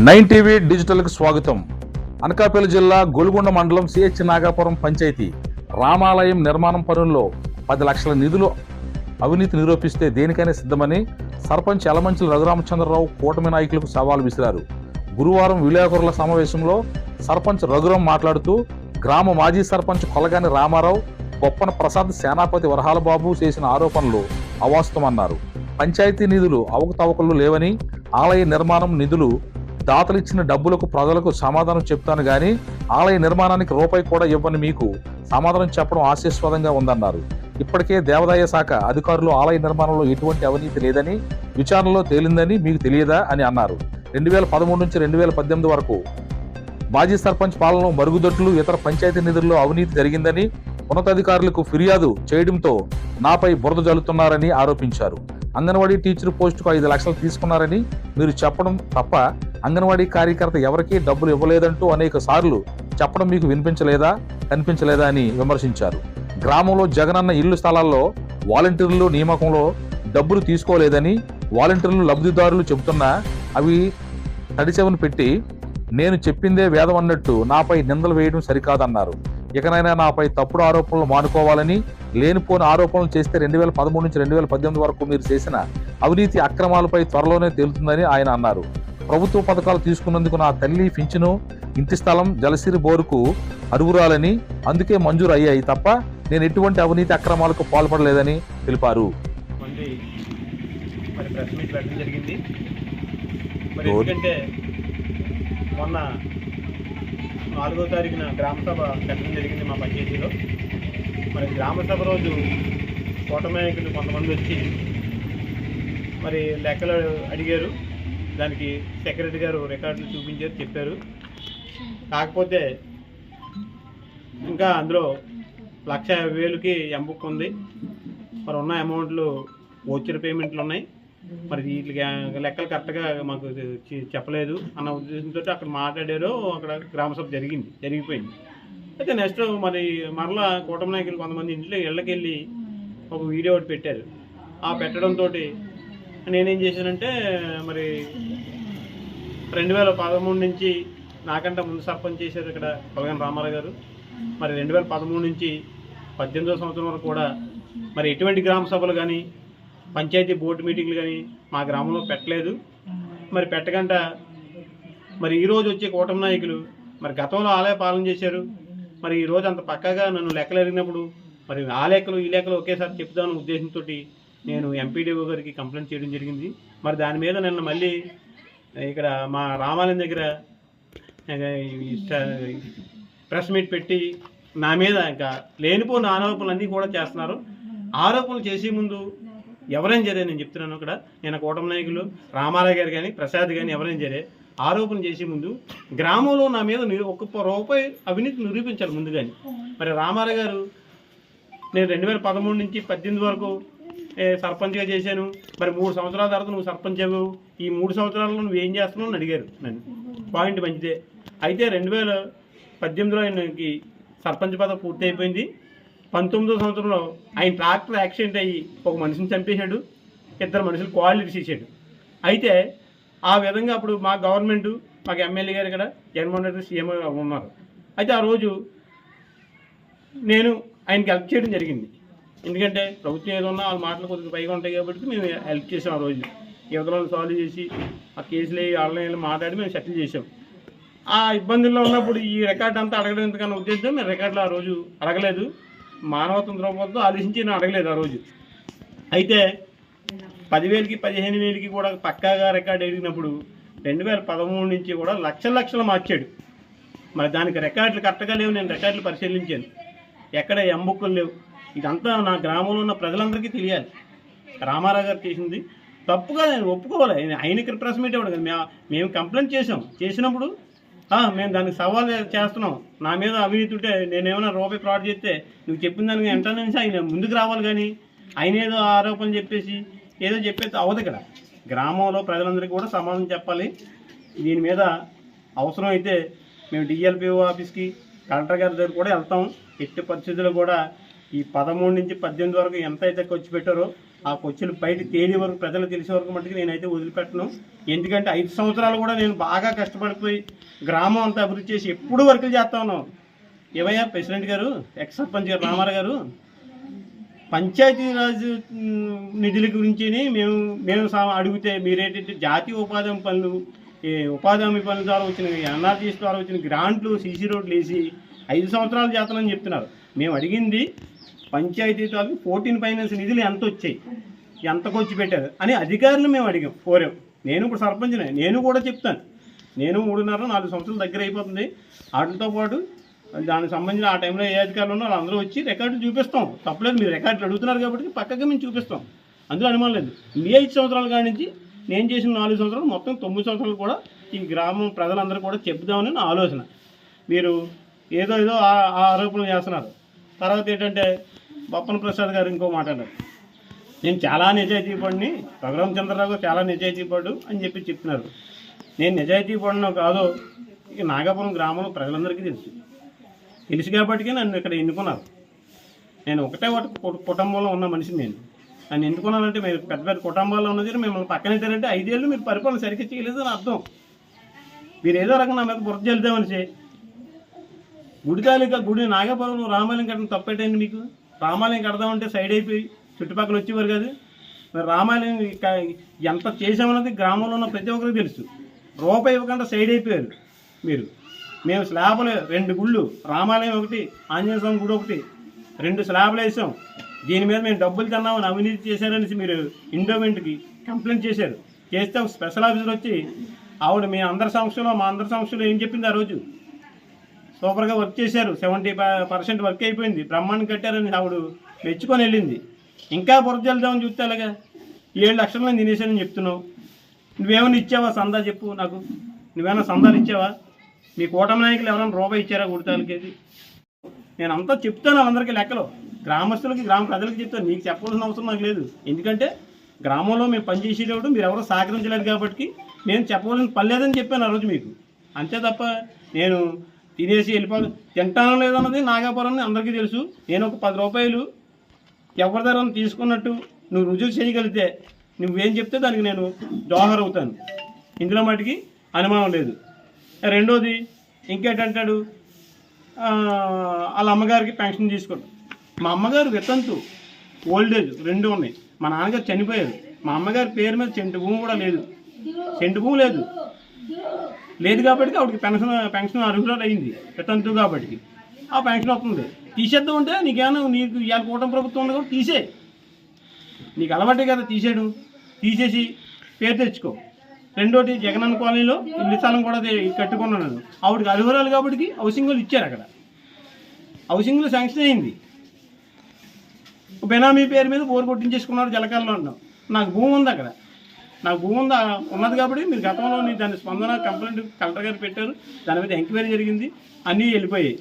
Nine TV డిజిటల్కి స్వాగతం. అనకాపల్లి జిల్లా గొలుగొండ మండలం సిహెచ్ నాగాపురం పంచాయతీ రామాలయం నిర్మాణం పనుల్లో 10 లక్షల నిధులు అవినీతి నిరూపిస్తే దేనికైనా సిద్ధమని సర్పంచ్ యలమంచిలి రఘురామచంద్రరావు కూటమి నాయకులకు సవాల్ విసిరారు. గురువారం విలేకరుల సమావేశంలో సర్పంచ్ రఘురాం మాట్లాడుతూ గ్రామ మాజీ సర్పంచ్ కొలగాని రామారావు, బొప్పన ప్రసాద్, సేనాపతి వరహాలబాబు చేసిన ఆరోపణలు అవాస్తవమన్నారు. పంచాయతీ నిధులు అవకతవకలు లేవని, ఆలయ నిర్మాణం నిధులు దాతలు ఇచ్చిన డబ్బులకు ప్రజలకు సమాధానం చెప్తాను గాని ఆలయ నిర్మాణానికి రూపాయి కూడా ఇవ్వని మీకు సమాధానం చెప్పడం హాస్యాస్పదంగా ఉందన్నారు. ఇప్పటికే దేవాదాయ శాఖ అధికారులు ఆలయ నిర్మాణంలో ఎటువంటి అవినీతి లేదని విచారణలో తేలిందని మీకు తెలియదా అని అన్నారు. 2013 నుంచి 2018 వరకు మాజీ సర్పంచ్ పాలనలో మరుగుదొడ్లు, ఇతర పంచాయతీ నిధుల్లో అవినీతి జరిగిందని ఉన్నతాధికారులకు ఫిర్యాదు చేయడంతో నాపై బురద జల్లుతున్నారని ఆరోపించారు. అంగన్వాడీ టీచర్ పోస్టుకు 5 లక్షలు తీసుకున్నారని మీరు చెప్పడం తప్ప అంగన్వాడీ కార్యకర్త ఎవరికీ డబ్బులు ఇవ్వలేదంటూ అనేక సార్లు చెప్పడం మీకు కనిపించలేదా అని విమర్శించారు. గ్రామంలో జగనన్న ఇళ్ల స్థలాల్లో వాలంటీర్లు నియామకంలో డబ్బులు తీసుకోలేదని వాలంటీర్లు లబ్ధిదారులు చెబుతున్నా అవి తడిచెవను పెట్టి నేను చెప్పిందే వేదం అన్నట్టు నాపై నిందలు వేయడం సరికాదన్నారు. ఇకనైనా నాపై తప్పుడు ఆరోపణలు మానుకోవాలని, లేనిపోని ఆరోపణలు చేస్తే 2013 నుంచి 2018 వరకు మీరు చేసిన అవినీతి అక్రమాలపై త్వరలోనే తేలుతుందని ఆయన అన్నారు. ప్రభుత్వ పథకాలు తీసుకున్నందుకు నా తల్లి పింఛను, ఇంటి స్థలం, జలసిరి బోరుకు అర్హురాలని, అందుకే మంజూరు అయ్యాయి తప్ప నేను ఎటువంటి అవినీతి అక్రమాలకు పాల్పడలేదని తెలిపారు. మొన్న 4వ తారీఖున గ్రామసభ పెట్టడం జరిగింది మా పంచాయతీలో. మరి గ్రామసభ రోజు కూటమి నాయకులు కొంతమంది వచ్చి మరి లెక్కలు అడిగారు. దానికి సెక్రటరీ గారు రికార్డులు చూపించారు, చెప్పారు. కాకపోతే ఇంకా అందులో 1,50,000కి ఎంబుక్ ఉంది. మరి ఉన్న అమౌంట్లు ఓచర్ పేమెంట్లు ఉన్నాయి. మరి వీటికి లెక్కలు కరెక్ట్గా మాకు చెప్పలేదు అన్న ఉద్దేశంతో అక్కడ మాట్లాడారు. అక్కడ గ్రామసభ జరిగిపోయింది. అయితే నెక్స్ట్ మరలా కూటమి నాయకులు కొంతమంది ఇళ్ళకి వెళ్ళి ఒక వీడియో ఒకటి పెట్టారు. ఆ పెట్టడంతో నేనేం చేశానంటే మరి 2013 నుంచి నాకంటే ముందు సర్పంచ్ చేశారు ఇక్కడ కొలగాని రామారావు గారు. మరి 2013 నుంచి 18వ సంవత్సరం వరకు కూడా మరి ఎటువంటి గ్రామ సభలు కానీ పంచాయతీ బోర్డు మీటింగ్లు కానీ మా గ్రామంలో పెట్టలేదు. మరి పెట్టకుండా మరి ఈరోజు వచ్చే కూటమి నాయకులు మరి గతంలో ఆలయ పాలన చేశారు. మరి ఈరోజు అంత పక్కగా నన్ను లెక్కలు అడిగినప్పుడు మరి ఆ లెక్కలు ఈ లెక్కలు ఒకేసారి చెప్తాను ఉద్దేశంతో నేను ఎంపీడీఓ గారికి కంప్లైంట్ చేయడం జరిగింది. మరి దాని మీద నిన్న మళ్ళీ ఇక్కడ మా రామాలయం దగ్గర ప్రెస్ మీట్ పెట్టి నా మీద ఇంకా లేనిపోయిన ఆరోపణలు అన్నీ కూడా చేస్తున్నారు. ఆరోపణలు చేసే ముందు ఎవరైనా సరే నేను చెప్తున్నాను, అక్కడ నేను కూటమి నాయకులు రామారావు గారు కానీ ప్రసాద్ కానీ ఎవరైనా సరే ఆరోపణ చేసే ముందు గ్రామంలో నా మీద ₹1 అవినీతి నిరూపించాలి ముందుగాని. మరి రామారావు గారు నేను 2013 నుంచి 18 వరకు సర్పంచ్గా చేశాను. మరి 3 సంవత్సరాల తర్వాత నువ్వు సర్పంచ్ అవ్వవు, ఈ 3 సంవత్సరాల్లో నువ్వు ఏం చేస్తున్నావు అని అడిగారు నన్ను. పాయింట్ మంచిదే. అయితే 2018లో ఆయనకి సర్పంచ్ పదవి పూర్తి అయిపోయింది. 19వ సంవత్సరంలో ఆయన ట్రాక్టర్ యాక్సిడెంట్ అయ్యి ఒక మనిషిని చంపేశాడు, 2 మనుషులు కాళ్ళు ఇరిచేసాడు. అయితే ఆ విధంగా అప్పుడు మా గవర్నమెంట్, మాకు ఎమ్మెల్యే గారు ఇక్కడ జగన్మోహన్ రెడ్డి సీఎం ఉన్నారు. అయితే ఆ రోజు నేను ఆయనకి హెల్ప్ చేయడం జరిగింది. ఎందుకంటే ప్రభుత్వం ఏదో ఉన్నా వాళ్ళ మాటలు కొద్దిగా పైగా ఉంటాయి కాబట్టి మేము హెల్ప్ చేసాం. ఆ రోజు యువతలను సాల్వ్ చేసి ఆ కేసులు ఆన్లైన్లో మాట్లాడి మేము సెటిల్ చేసాం. ఆ ఇబ్బందుల్లో ఉన్నప్పుడు ఈ రికార్డు అంతా అడగడం ఎందుకన్నా ఉద్దేశం మేము రికార్డులు ఆ రోజు అడగలేదు. మానవత్వం ద్రవ్యంతో ఆలోచించి నేను అడగలేదు ఆ రోజు. అయితే 10,000కి 15,000కి కూడా పక్కాగా రికార్డు అడిగినప్పుడు 2013 నుంచి కూడా లక్షలు మార్చాడు. మరి దానికి రికార్డులు కరెక్ట్గా లేవు. నేను రికార్డులు పరిశీలించాను, ఎక్కడ ఎంబుక్కులు లేవు. ఇదంతా నా గ్రామంలో ఉన్న ప్రజలందరికీ తెలియాలి. రామారావు గారు చేసింది తప్పుగా నేను ఒప్పుకోవాలి. ఆయనకి ప్రెస్ మీట్ ఇవ్వడం కదా, మేము కంప్లైంట్ చేసినప్పుడు మేము దానికి సవాల్ చేస్తున్నాం. నా మీద అవినీతి ఉంటే నేనేమైనా రూపాయి ఫ్రాడ్ చేస్తే నువ్వు చెప్పిన దానికి వెంటనే ఆయన ముందుకు రావాలి. కానీ ఆయన ఏదో ఆరోపణలు చెప్పేసి ఏదో చెప్పేసి అవ్వదు. ఇక్కడ గ్రామంలో ప్రజలందరికీ కూడా సమాధానం చెప్పాలి. దీని మీద అవసరం అయితే మేము డిఎల్పిఓ ఆఫీస్కి, కలెక్టర్ గారి దగ్గర కూడా వెళ్తాం. ఎట్టి పరిస్థితుల్లో కూడా ఈ 13 నుంచి 18 వరకు ఎంత అయితే ఖర్చు పెట్టారో ఆ ఖర్చులు బయట తేలి వరకు ప్రజలు తెలిసే వరకు మట్టుకు నేనైతే వదిలిపెట్టను. ఎందుకంటే 5 సంవత్సరాలు కూడా నేను బాగా కష్టపడిపోయి గ్రామం అంతా అభివృద్ధి చేసి ఎప్పుడు వర్కులు చేస్తా ఉన్నాం. ఏమయ్యా ప్రెసిడెంట్ గారు, ఎక్స్ సర్పంచ్ గారు రామారావు గారు, పంచాయతీరాజ్ నిధుల గురించి మేము అడిగితే మీరేంటంటే జాతీయ ఉపాధి హామీ పనులు, ఉపాధి హామీ పనుల ద్వారా వచ్చిన ఎన్ఆర్జీఎస్ ద్వారా వచ్చిన గ్రాంట్లు, సీసీ రోడ్లు వేసి 5 సంవత్సరాలు చేస్తానని చెప్తున్నారు. మేము అడిగింది పంచాయతీరాజ్ 14 ఫైనాన్స్ నిధులు ఎంత వచ్చాయి, ఎంత ఖర్చు పెట్టారు అని అధికారులు మేము కోరాం. నేను ఇప్పుడు సర్పంచ్నే, నేను కూడా చెప్తాను. నేను 3.5-4 సంవత్సరాల దగ్గర అయిపోతుంది. వాటితో పాటు దానికి సంబంధించిన ఆ టైంలో ఏ అధికారులు ఉన్నారో వాళ్ళందరూ వచ్చి రికార్డులు చూపిస్తాం. తప్పలేదు, మీరు రికార్డులు అడుగుతున్నారు కాబట్టి పక్కగా మేము చూపిస్తాం, అందులో అనుమానం లేదు. మీ 5 సంవత్సరాల కాడి నుంచి నేను చేసిన 4 సంవత్సరాలు మొత్తం 9 సంవత్సరాలు కూడా ఈ గ్రామం ప్రజలందరూ కూడా చెప్దామని నా ఆలోచన. మీరు ఏదో ఆరోపణలు చేస్తున్నారు. తర్వాత ఏంటంటే బొప్పన ప్రసాద్ గారు ఇంకో మాట అన్నారు, నేను చాలా నిజాయితీ పడిని, రఘురామ చంద్రరావు గారు చాలా నిజాయితీ పడు అని చెప్తున్నారు. నేను నిజాయితీ పడినో కాదో ఇక నాగాపురం గ్రామంలో ప్రజలందరికీ తెలుసు కాబట్టికే నన్ను ఇక్కడ ఎన్నుకున్నారు. నేను ఒకటే కుటుంబంలో ఉన్న మనిషిని. నేను నన్ను ఎన్నుకున్నానంటే మీరు పెద్ద పెద్ద కుటుంబాల్లో ఉన్నది మిమ్మల్ని పక్కనెట్టారంటే 5 ఏళ్ళు మీరు పరిపాలన సరిగ్గా చేయలేదు అని అర్థం. మీరు ఏదో రకంగా నా మీద బుర్ర చెల్దామనిసి గుడి నాగాపురం రామాలయం కట్టడం తప్పేటండి మీకు. రామాలయం కడదామంటే సైడ్ అయిపోయి చుట్టుపక్కల వచ్చేవారు కాదు. మరి రామాలయం ఎంత చేసామన్నది గ్రామంలో ఉన్న ప్రతి ఒక్కరికి తెలుసు. రూపాయి ఇవ్వకుండా సైడ్ అయిపోయారు మీరు. మేము స్లాబ్లు 2 గుళ్ళు, రామాలయం ఒకటి, ఆంజనేయ స్వామి గుడి ఒకటి, 2 స్లాబ్లు వేసాం. దీని మీద మేము డబ్బులు తిన్నామని అవినీతి చేశారనేసి మీరు ఎండోమెంట్కి కంప్లైంట్ చేశారు. చేస్తే ఒక స్పెషల్ ఆఫీసర్ వచ్చి ఆవిడ మీ అందరి సమస్యలో మా అందరి సమస్యలో ఏం చెప్పింది, ఆ రోజు సూపర్గా వర్క్ చేశారు, 70% వర్క్ అయిపోయింది, బ్రహ్మాండం కట్టారని ఆవిడ మెచ్చుకొని వెళ్ళింది. ఇంకా బుర్ర జల్దామని చూస్తే అలాగా 7 లక్షలు నేను తినేసానని చెప్తున్నావు. నువ్వేమైనా ఇచ్చావా సందా చెప్పు నాకు. నువ్వేమైనా సందాలు ఇచ్చావా? మీ కూటమి నాయకులు ఎవరైనా రూపాయి ఇచ్చారా గుడితాలకేది? నేను అంతా చెప్తాను వాళ్ళందరికీ లెక్కలో, గ్రామస్తులకి గ్రామ ప్రజలకు చెప్తాను. నీకు చెప్పాల్సిన అవసరం నాకు లేదు. ఎందుకంటే గ్రామంలో మేము పనిచేసేటప్పుడు మీరు ఎవరో సహకరించలేదు కాబట్టి నేను చెప్పవలసిన పని లేదని చెప్పాను ఆ రోజు మీకు. అంతే తప్ప నేను తినేసి వెళ్ళిపోదు తింటానో లేదన్నది నాగాపురం అందరికీ తెలుసు. నేను ఒక 10 రూపాయలు ఎవరి దగ్గర తీసుకున్నట్టు నువ్వు రుజువు చేయగలిగితే నువ్వేం చెప్తే దానికి నేను జోహర్ అవుతాను. ఇందులో మటుకి అనుమానం లేదు. రెండోది ఇంకేంటంటాడు, వాళ్ళ అమ్మగారికి పెన్షన్ తీసుకుంటాం. మా అమ్మగారు వితంతు, ఓల్డేజ్ 2 ఉన్నాయి. మా నాన్నగారు చనిపోయారు. మా అమ్మగారి పేరు మీద సెంటు భూమి కూడా లేదు. సెంటు భూమి లేదు కాబట్టి ఆవిడకి పెన్షన్ అర్హురాలు అయింది. వితంతు కాబట్టి ఆ పెన్షన్ వస్తుంది. తీసేద్దాం అంటే నీకేమన్నా నీకు ఇవాళ కూటమి ప్రభుత్వం ఉంది కాబట్టి తీసే, నీకు అలవాటే కదా తీసేయడం. తీసేసి పేరు తెచ్చుకో. రెండోటి జగనన్న కాలనీలో ఇల్లు స్థలం కూడా కట్టుకున్నాను. ఆవిడకి అర్హురాలు కాబట్టి హౌసింగ్ వాళ్ళు ఇచ్చారు. అక్కడ హౌసింగ్లో శాంక్షన్ అయింది. బెనామీ పేరు మీద బోరు కొట్టించేసుకున్నారు జలకాలలో అంటున్నాం. నాకు భూమి ఉంది అక్కడ, నాకు భూమి ఉన్నది కాబట్టి మీరు గతంలో దాని స్పందన కంప్లైంట్ కలెక్టర్ గారు పెట్టారు. దాని మీద ఎంక్వైరీ జరిగింది, అన్నీ వెళ్ళిపోయాయి.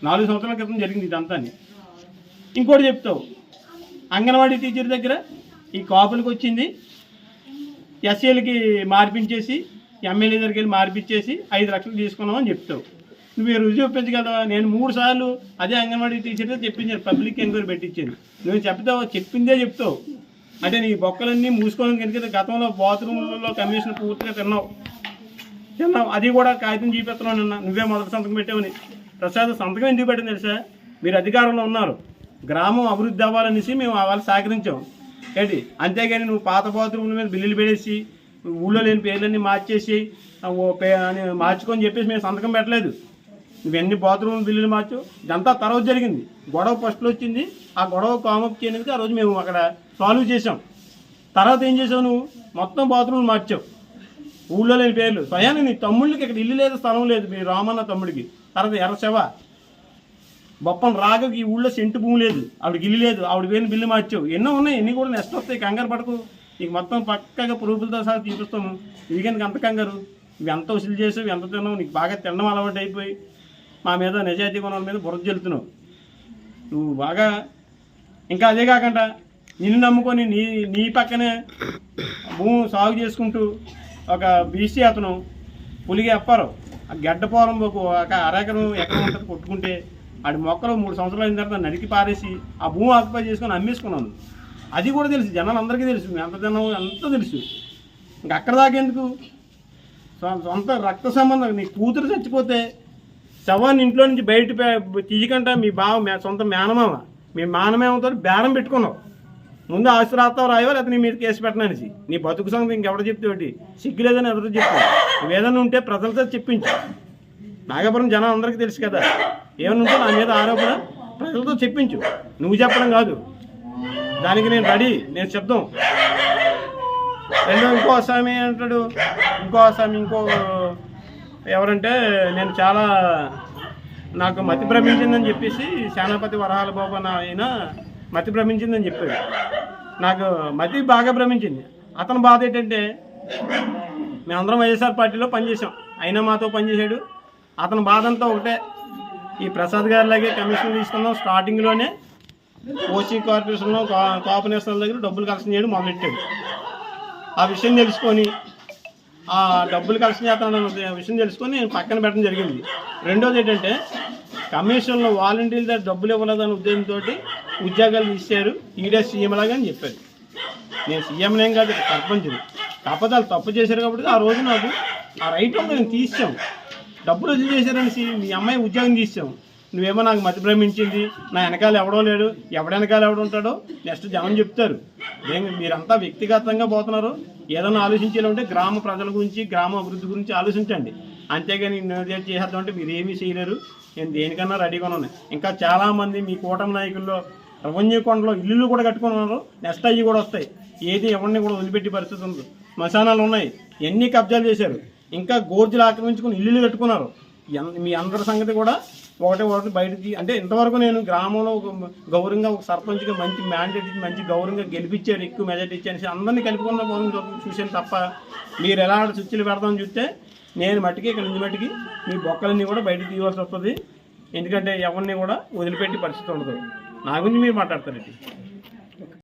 4 సంవత్సరాల క్రితం జరిగింది ఇదంతా. ఇంకోటి చెప్తావు, అంగన్వాడీ టీచర్ దగ్గర ఈ కాపులకు వచ్చింది, ఎస్సీలకి మార్పించేసి ఎమ్మెల్యే దగ్గరికి వెళ్ళి మార్పించేసి 5 లక్షలు తీసుకున్నామని చెప్తావు. నువ్వు రుజువు ఒప్పించగలవా? నేను 3 సార్లు అదే అంగన్వాడీ టీచర్తో చెప్పించాను, పబ్లిక్ ఎంక్వైరీ పెట్టించాను. నువ్వు చెప్పిందే చెప్తావు అంటే నీ బొక్కలన్నీ మూసుకోవడం కనుక గతంలో బాత్రూమ్లలో కమిషన్ పూర్తిగా తిన్నావు. అది కూడా కాగితం చూపిస్తున్నావు. నిన్న నువ్వే మొదటి సంతకం పెట్టావని. ప్రసాద్ సంతకం ఎందుకు పెట్టింది తెలుసా? మీరు అధికారంలో ఉన్నారు, గ్రామం అభివృద్ధి అవ్వాలనేసి మేము వాళ్ళు సహకరించాం ఏంటి. అంతేగాని నువ్వు పాత బాత్రూమ్ల మీద బిల్లులు పెడేసి ఊళ్ళో లేని పేర్లన్నీ మార్చేసి మార్చుకొని చెప్పేసి మేము సంతకం పెట్టలేదు. నువ్వెన్ని బాత్రూమ్ బిల్లులు మార్చు, ఇదంతా తర్వాత జరిగింది. గొడవ ఫస్ట్లో వచ్చింది. ఆ గొడవ కామప్ చేయడానికి ఆ రోజు మేము అక్కడ సాల్వ్ చేసాం. తర్వాత ఏం చేసావు, నువ్వు మొత్తం బాత్రూమ్లు మార్చావు, ఊళ్ళో లేని పేర్లు. స్వయాన్ని నీ తమ్ముళ్ళకి ఇక్కడ ఇల్లు లేదు, స్థలం లేదు. మీ రామన్న తమ్ముడికి. తర్వాత ఎర్రశవ బొప్పం రాగకి ఈ ఊళ్ళో సెంటు భూమి లేదు, ఆవిడకి ఇల్లు లేదు, ఆవిడ పేరుని బిల్లు మార్చావు. ఎన్నో ఉన్నాయి, ఎన్ని కూడా నెక్స్ట్ వస్తాయి. కంగారు పడకు, నీకు మొత్తం పక్కగా ప్రూఫ్లతో సహా చూపిస్తాము. ఇదికనికి అంత కంగారు. ఇవి ఎంత వసూలు చేసావు, ఎంత తిన్నావు, నీకు బాగా తినడం అలవాటు అయిపోయి మా మీద నిజాయితీ కొనాల మీద బుర్ర జల్లుతున్నావు నువ్వు బాగా. ఇంకా అదే కాకుండా నిన్ను నమ్ముకొని నీ పక్కనే భూమి సాగు చేసుకుంటూ ఒక బీసీ అతను పులిగి అప్పారు ఆ గడ్డ పొలం ఒక 1/2 ఎకరం ఉంటుంది కొట్టుకుంటే ఆడి మొక్కలు 3 సంవత్సరాలు అయిన తర్వాత నరికి పారేసి ఆ భూమి ఆక్యుపై చేసుకొని అమ్మేసుకున్నాను. అది కూడా తెలుసు, జనాలు అందరికీ తెలుసు, ఎంత జనం అంతా తెలుసు. ఇంకా అక్కడ దాకా ఎందుకు? సొంత రక్త సంబంధం, నీ కూతురు చచ్చిపోతే శవాన్ని ఇంట్లో నుంచి బయట తీయకుండా మీ సొంత మేనమామ, మీ మేనమేమతో బేరం పెట్టుకున్నావు. ముందు ఆస్తి రాస్తావు రాయవా, లేకపోతే నీ మీద కేసు పెట్టననేసి. నీ బతుకు సంగతి ఇంకెవడో చెప్తే సిగ్గులేదని ఎవరో చెప్తావు. నువ్వేదన్నా ఉంటే ప్రజలతో చెప్పించు. నాగపురం జనం అందరికీ తెలుసు కదా, ఏమన్నా ఉంటే నా మీద ఆరోపణ ప్రజలతో చెప్పించు, నువ్వు చెప్పడం కాదు. దానికి నేను రెడీ, నేను చెప్దాం. ఇంకో అస్సామి అంటాడు, ఇంకో అస్సామి ఎవరంటే నేను చాలా నాకు మతి భ్రమించిందని చెప్పేసి సేనాపతి వరహాల బాబు ఆయన మతి భ్రమించిందని చెప్పాడు. నాకు మతి బాగా భ్రమించింది. అతని బాధ ఏంటంటే మేమందరం వైఎస్ఆర్ పార్టీలో పనిచేసాం, అయినా మాతో పనిచేశాడు. అతని బాధ అంతా ఒకటే, ఈ ప్రసాద్ గారిలాగే కమిషన్ తీసుకున్నాం, స్టార్టింగ్లోనే ఓసీ కార్పొరేషన్లో కాపు నేషనల్ దగ్గర డబ్బులు కలెక్షన్ చేయడం మొదలెట్టాడు. ఆ విషయం తెలుసుకొని ఆ డబ్బులు కలెక్షన్ చేస్తానన్న విషయం తెలుసుకొని నేను పక్కన పెట్టడం జరిగింది. రెండోది ఏంటంటే కమిషన్లో వాలంటీర్ల దగ్గర డబ్బులు ఇవ్వలేదన్న ఉద్దేశంతో ఉద్యోగాలు ఇచ్చారు, ఈడే సీఎంలాగా అని చెప్పారు. నేను సీఎంనేం కాదు, సర్పంచ్ని. కాకపోతే వాళ్ళు తప్పు చేశారు కాబట్టి ఆ రోజు నాకు ఆ రైట్ ఉంది, నేను తీసాము. డబ్బులు వదిలి చేశారనేసి మీ అమ్మాయి ఉద్యోగం తీసాము. నువ్వేమో నాకు మతి భ్రమించింది, నా వెనకాల ఎవడో లేడు, వెనకాల ఎవడుంటాడో నెక్స్ట్ జనం చెప్తారు. మీరంతా వ్యక్తిగతంగా పోతున్నారు. ఏదైనా ఆలోచించేలా ఉంటే గ్రామ ప్రజల గురించి, గ్రామ అభివృద్ధి గురించి ఆలోచించండి. అంతేగాని నేను చేసేద్దాం అంటే మీరు ఏమీ చేయలేరు. నేను దేనికన్నా రెడీగా ఉన్నాను. ఇంకా చాలామంది మీ కూటమి నాయకుల్లో రెవెన్యూ కొండలో ఇల్లులు కూడా కట్టుకుని ఉన్నారు. నెక్స్ట్ అయ్యి కూడా వస్తాయి. ఏది ఎవరిని కూడా వదిలిపెట్టే పరిస్థితి ఉంది. శ్మశానాలు ఉన్నాయి, ఎన్ని కబ్జాలు చేశారు. ఇంకా గోర్జులు ఆక్రమించుకుని ఇల్లులు కట్టుకున్నారు. మీ అందరి సంగతి కూడా ఒకటి బయటకి. అంటే ఇంతవరకు నేను గ్రామంలో గౌరవంగా ఒక సర్పంచ్గా మంచి మ్యాండేట్ ఇచ్చి మంచి గౌరవంగా గెలిపించారు, ఎక్కువ మెజార్టీ ఇచ్చాను, అందరినీ కలుపుకున్న చూశాను తప్ప మీరు ఎలా స్విచ్లు పెడతామని చూస్తే నేను మట్టికి ఇక్కడ నుంచి మట్టికి మీ బొక్కలన్నీ కూడా బయటకు తీయవలసి వస్తుంది. ఎందుకంటే ఎవరిని కూడా వదిలిపెట్టి పరిస్థితి ఉండదు. నా గురించి మీరు మాట్లాడతారండి.